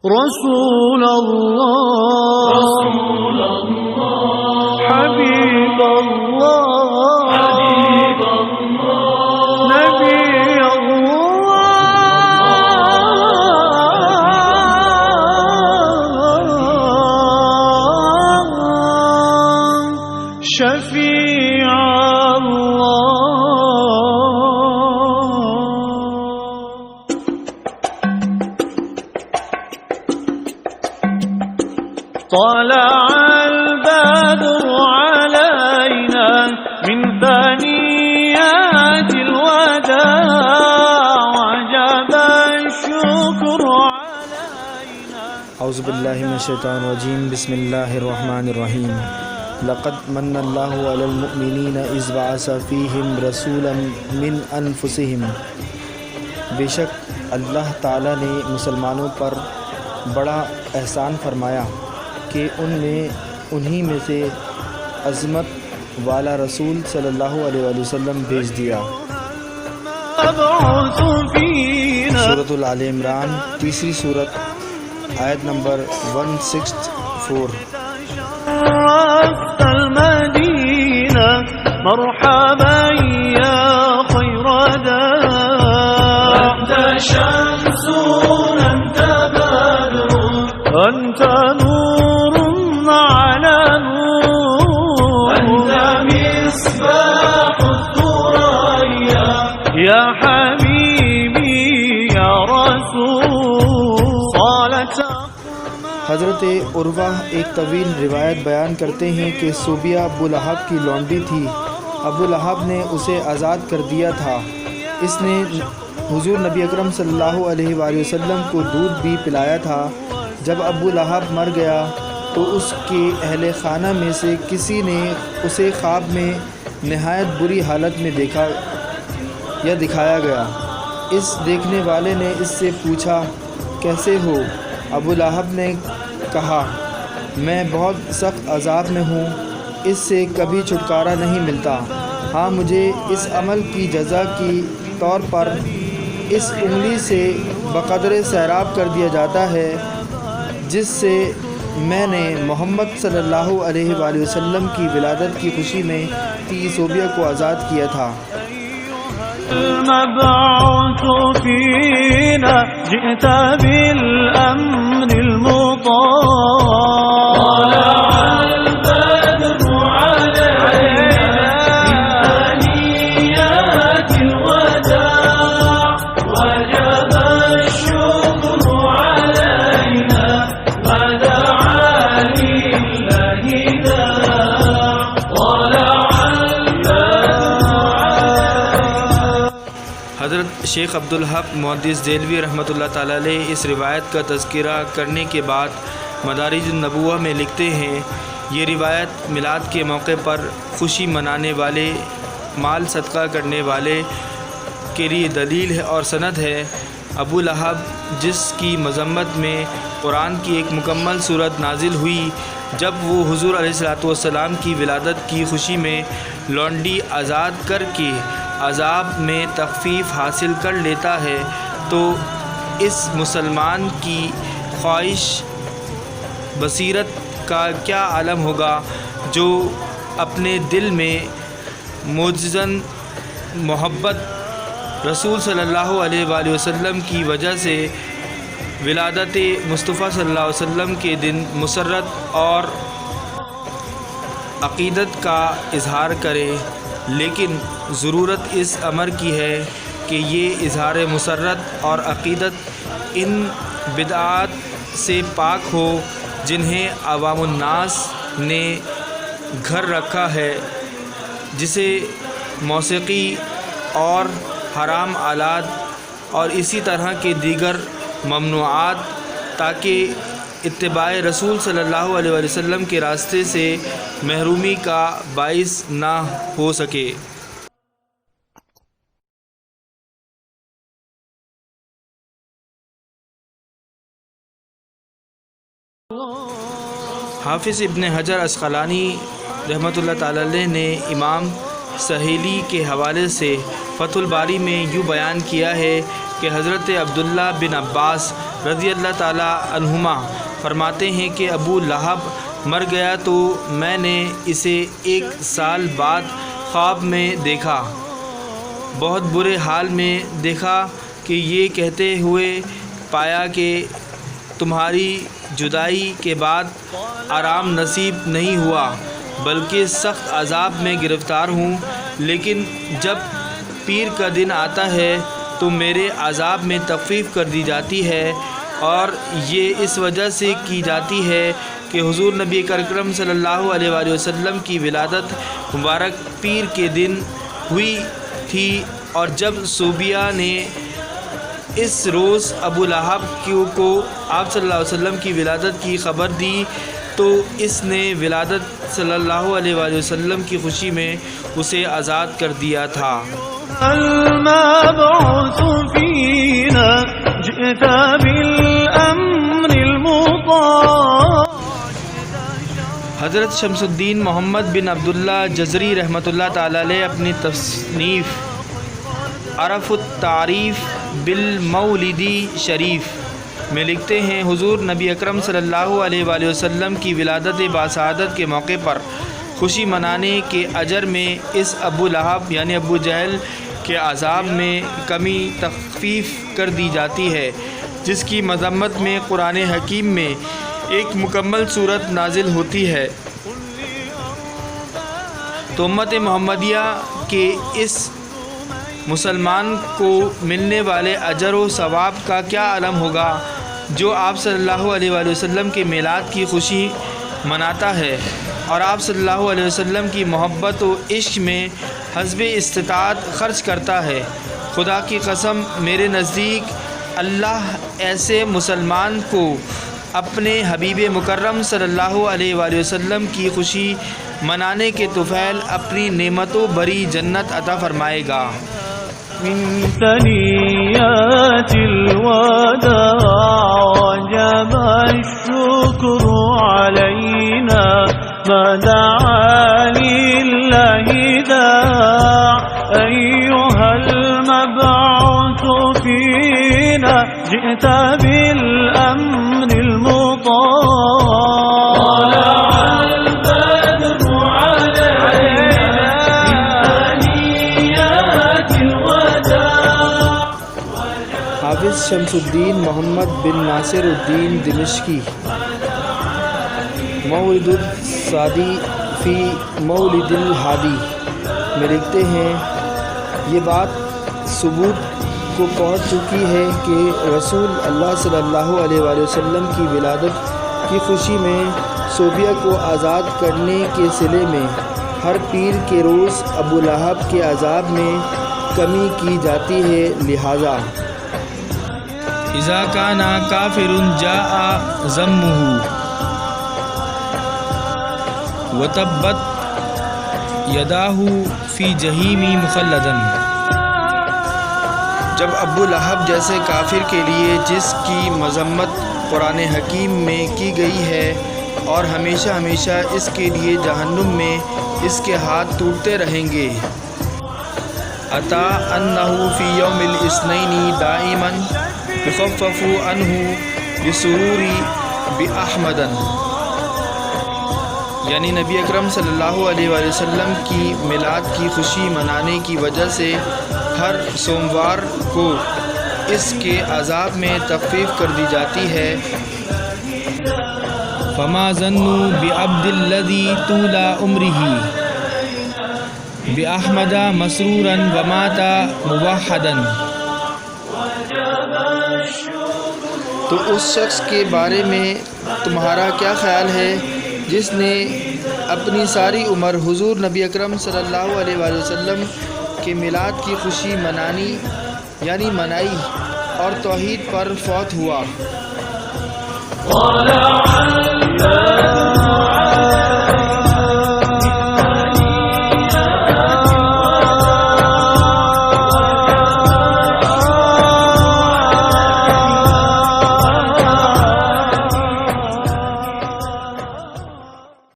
رسول اللہ حبیب اللہ نبی اللہ شفیع طلع البدر علينا من ثنيات الوداع وجب الشكر علينا. اعوذ باللہ من الشیطان الرجیم. بسم اللہ الرحمن الرحیم. لقد من اللہ علی المؤمنین اذ بعث فیہم رسولا من انفسہم. بے شک اللہ تعالیٰ نے مسلمانوں پر بڑا احسان فرمایا کہ انہی میں سے عظمت والا رسول صلی اللہ علیہ وسلم بھیج دیا. سورۃ آل عمران تیسری صورت آیت نمبر 164. مرحبا یا خیر داع انت شمس انت بدر انت نور على نور انت مصباح الثريا يا حبيبي يا رسول صالت. حضرت عروہ ایک طویل روایت بیان کرتے ہیں کہ صوبیہ ابو لہب کی لونڈی تھی. ابو لہب نے اسے آزاد کر دیا تھا. اس نے حضور نبی اکرم صلی اللہ علیہ وآلہ وسلم کو دودھ بھی پلایا تھا. جب ابو لہب مر گیا تو اس کے اہل خانہ میں سے کسی نے اسے خواب میں نہایت بری حالت میں دیکھا یا دکھایا گیا. اس دیکھنے والے نے اس سے پوچھا کیسے ہو؟ ابو لہب نے کہا میں بہت سخت عذاب میں ہوں، اس سے کبھی چھٹکارا نہیں ملتا. ہاں مجھے اس عمل کی جزا کی طور پر اس انگلی سے بقدر سیراب کر دیا جاتا ہے جس سے میں نے محمد صلی اللہ علیہ وآلہ وسلم کی ولادت کی خوشی میں صوبیہ کو آزاد کیا تھا. المبعوث فينا جئت بالأمر المطاع طلع البدر علينا من ثنيات الوداع وجب الشكر علينا ودعا لله داع طلع حضرت شیخ عبدالحق محدث دہلوی رحمۃ اللہ تعالیٰ علیہ اس روایت کا تذکرہ کرنے کے بعد مدارج النبوہ میں لکھتے ہیں یہ روایت میلاد کے موقع پر خوشی منانے والے، مال صدقہ کرنے والے کے لیے دلیل ہے اور سند ہے. ابو لہب جس کی مذمت میں قرآن کی ایک مکمل صورت نازل ہوئی، جب وہ حضور علیہ الصلوۃ والسلام کی ولادت کی خوشی میں لونڈی آزاد کر کے عذاب میں تخفیف حاصل کر لیتا ہے تو اس مسلمان کی خواہش بصیرت کا کیا عالم ہوگا جو اپنے دل میں معجزاً محبت رسول صلی اللہ علیہ وآلہ وسلم کی وجہ سے ولادت مصطفیٰ صلی اللہ علیہ وسلم کے دن مسرت اور عقیدت کا اظہار کرے. لیکن ضرورت اس امر کی ہے کہ یہ اظہار مسرت اور عقیدت ان بدعات سے پاک ہو جنہیں عوام الناس نے گھر رکھا ہے، جسے موسیقی اور حرام آلات اور اسی طرح کے دیگر ممنوعات، تاکہ اتباع رسول صلی اللہ علیہ وسلم کے راستے سے محرومی کا باعث نہ ہو سکے. حافظ ابن حجر عسقلانی رحمۃ اللہ تعالی علیہ نے امام سہیلی کے حوالے سے فتح الباری میں یوں بیان کیا ہے کہ حضرت عبداللہ بن عباس رضی اللہ تعالی عنہما فرماتے ہیں کہ ابو لہب مر گیا تو میں نے اسے 1 سال بعد خواب میں دیکھا، بہت برے حال میں دیکھا کہ یہ کہتے ہوئے پایا کہ تمہاری جدائی کے بعد آرام نصیب نہیں ہوا بلکہ سخت عذاب میں گرفتار ہوں، لیکن جب پیر کا دن آتا ہے تو میرے عذاب میں تخفیف کر دی جاتی ہے، اور یہ اس وجہ سے کی جاتی ہے کہ حضور نبی اکرم صلی اللہ علیہ وآلہ وسلم کی ولادت مبارک پیر کے دن ہوئی تھی، اور جب صوبیہ نے اس روز ابو لہب کو آپ صلی اللہ علیہ وسلم کی ولادت کی خبر دی تو اس نے ولادت صلی اللہ علیہ وآلہ وسلم کی خوشی میں اسے آزاد کر دیا تھا۔ المبعوث فينا جئت بالأمر المطاع۔ حضرت شمس الدین محمد بن عبداللہ جزری رحمۃ اللہ تعالی علیہ اپنی تصنیف عرف التعریف بالمولدی شریف میں لکھتے ہیں، حضور نبی اکرم صلی اللہ علیہ وآلہ وسلم کی ولادت باسعادت کے موقع پر خوشی منانے کے اجر میں اس ابو لہب یعنی ابو جہل کے عذاب میں کمی تخفیف کر دی جاتی ہے، جس کی مذمت میں قرآن حکیم میں ایک مکمل صورت نازل ہوتی ہے۔ تو امت محمدیہ کے اس مسلمان کو ملنے والے اجر و ثواب کا کیا عالم ہوگا جو آپ صلی اللہ علیہ وآلہ وسلم کے میلاد کی خوشی مناتا ہے اور آپ صلی اللہ علیہ وسلم کی محبت و عشق میں حسب استطاعت خرچ کرتا ہے۔ خدا کی قسم، میرے نزدیک اللہ ایسے مسلمان کو اپنے حبیب مکرم صلی اللہ علیہ وآلہ وسلم کی خوشی منانے کے طفیل اپنی نعمتوں بری جنت عطا فرمائے گا۔ من ثنيات الوداع وجب الشكر علينا ما دعا لله داع أيها المبعوث فينا جئت بالأمر المطاع حافظ شمس الدین محمد بن ناصر الدین دمشقی مولد الصادی فی مولد الہادی میں لکھتے ہیں، یہ بات ثبوت کو پہنچ چکی ہے کہ رسول اللہ صلی اللہ علیہ وآلہ وسلم کی ولادت کی خوشی میں صوبیہ کو آزاد کرنے کے صلے میں ہر پیر کے روز ابو لہب کے عذاب میں کمی کی جاتی ہے، لہذا اذا کان کافر جاء ذمہ وتبت یداہ فی جہیم مخلدا۔ جب ابو لہب جیسے کافر کے لیے جس کی مذمت قرآن حکیم میں کی گئی ہے اور ہمیشہ ہمیشہ اس کے لیے جہنم میں اس کے ہاتھ ٹوٹتے رہیں گے، عطا انہ فی یوم الاثنین دائما یخفف عنہ بسرور باحمدا، یعنی نبی اکرم صلی اللہ علیہ وآلہ وسلم کی میلاد کی خوشی منانے کی وجہ سے ہر سوموار کو اس کے عذاب میں تخفیف کر دی جاتی ہے۔ فما ظنوا بعبد الذی طول عمرہ باحمد مسرورا ومات موحدا، تو اس شخص کے بارے میں تمہارا کیا خیال ہے جس نے اپنی ساری عمر حضور نبی اکرم صلی اللہ علیہ وآلہ وسلم کے میلاد کی خوشی منائی اور توحید پر فوت ہوا۔